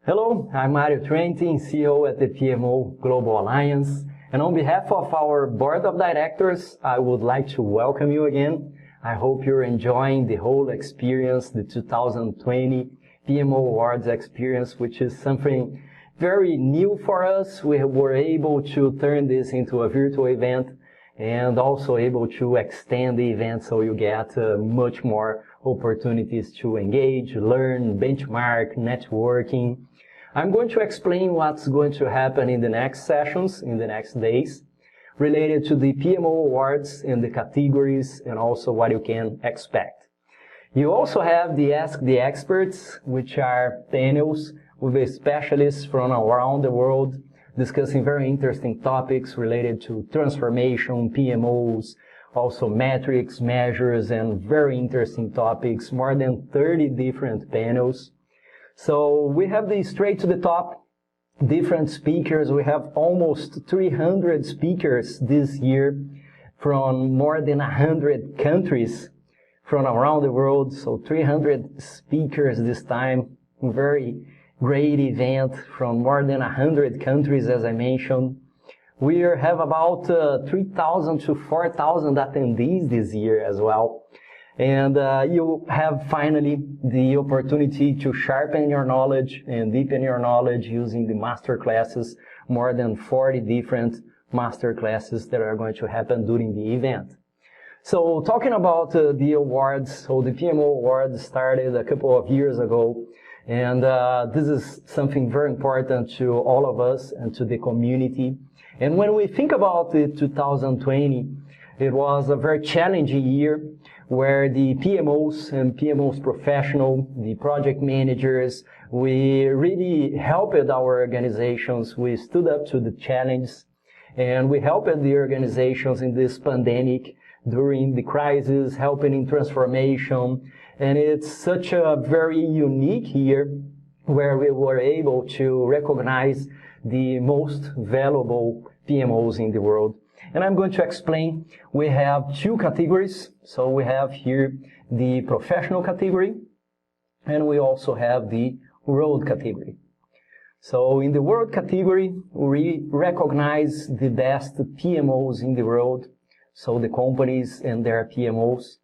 Hello, I'm H Trentim, CEO at the PMO Global Alliance, and on behalf of our Board of Directors, I would like to welcome you again. I hope you're enjoying the whole experience, the 2020 PMO Awards experience, which is something very new for us. We were able to turn this into a virtual event and also able to extend the event so you get much more opportunities to engage, learn, benchmark, networking. I'm going to explain what's going to happen in the next sessions, in the next days, related to the PMO awards and the categories and also what you can expect. You also have the Ask the Experts, which are panels with specialists from around the world discussing very interesting topics related to transformation, PMOs, also metrics, measures, and very interesting topics, more than 30 different panels. So we have the straight to the top, different speakers. We have almost 300 speakers this year from more than 100 countries from around the world. So 300 speakers this time, very great event from more than 100 countries, as I mentioned. We have about 3,000 to 4,000 attendees this year as well. And you have finally the opportunity to sharpen your knowledge and deepen your knowledge using the master classes, more than 40 different master classes that are going to happen during the event. So talking about the awards, so the PMO awards started a couple of years ago, and this is something very important to all of us and to the community. And when we think about the 2020, it was a very challenging year where the PMOs and PMOs professional, the project managers, we really helped our organizations. We stood up to the challenge and we helped the organizations in this pandemic during the crisis, helping in transformation. And it's such a very unique year where we were able to recognize the most valuable PMOs in the world. And I'm going to explain. We have two categories. So we have here the professional category, and we also have the world category. So in the world category, we recognize the best PMOs in the world, so the companies and their PMOs.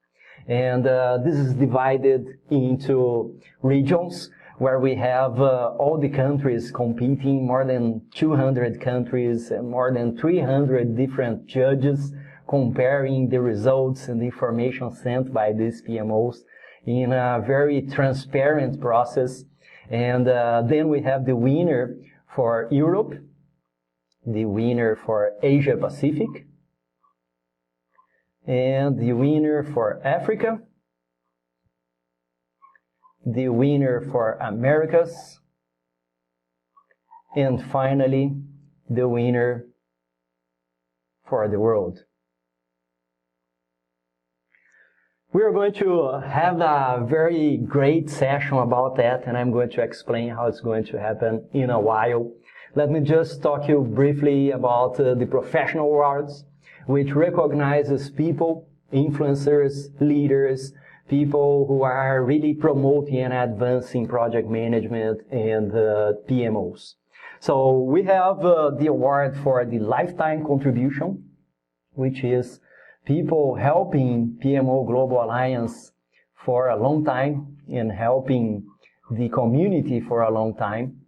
And this is divided into regions, where we have all the countries competing, more than 200 countries and more than 300 different judges comparing the results and the information sent by these PMOs in a very transparent process. And then we have the winner for Europe, the winner for Asia Pacific, and the winner for Africa, the winner for Americas, and finally, the winner for the world. We are going to have a very great session about that, and I'm going to explain how it's going to happen in a while. Let me just talk you briefly about the professional awards, which recognizes people, influencers, leaders, people who are really promoting and advancing project management and PMOs. So we have the award for the lifetime contribution, which is people helping PMO Global Alliance for a long time and helping the community for a long time.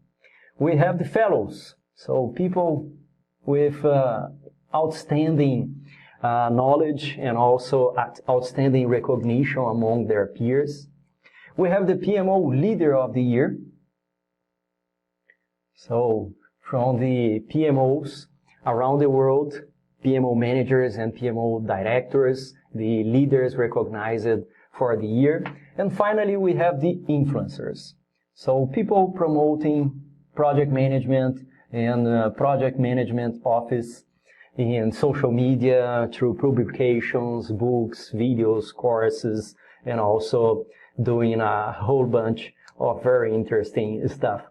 We have the fellows, so people with outstanding knowledge and also outstanding recognition among their peers. We have the PMO Leader of the Year. So from the PMOs around the world, PMO managers and PMO directors, the leaders recognized for the year. And finally, we have the influencers. So people promoting project management and project management office in social media, through publications, books, videos, courses, and also doing a whole bunch of very interesting stuff.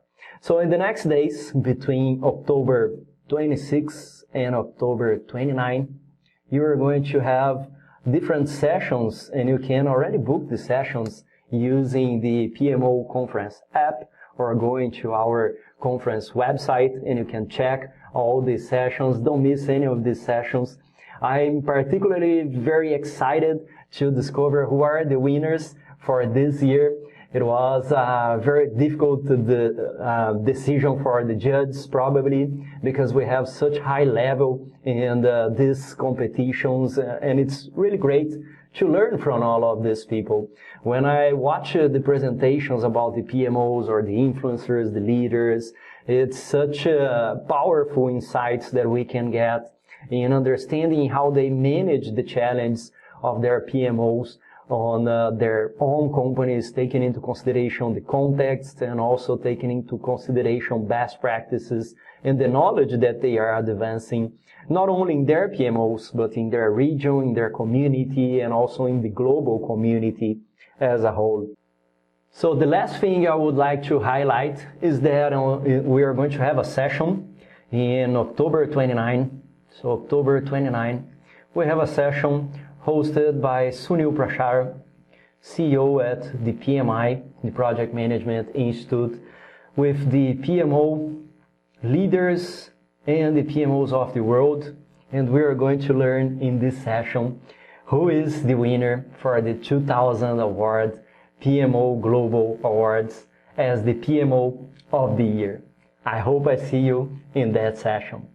So in the next days, between October 26 and October 29, you are going to have different sessions, and you can already book the sessions using the PMO conference app or going to our conference website and you can check all these sessions. Don't miss any of these sessions. I'm particularly very excited to discover who are the winners for this year. It was a very difficult decision for the judges, probably, because we have such high level in these competitions, and it's really great to learn from all of these people. When I watch the presentations about the PMOs or the influencers, the leaders, it's such powerful insights that we can get in understanding how they manage the challenge of their PMOs on their own companies, taking into consideration the context and also taking into consideration best practices and the knowledge that they are advancing, not only in their PMOs, but in their region, in their community, and also in the global community as a whole. So the last thing I would like to highlight is that we are going to have a session in October 29. So October 29, we have a session hosted by Sunil Prashar, CEO at the PMI, the Project Management Institute, with the PMO leaders and the PMOs of the world. And we are going to learn in this session who is the winner for the 2000 award, PMO Global Awards, as the PMO of the year. I hope I see you in that session.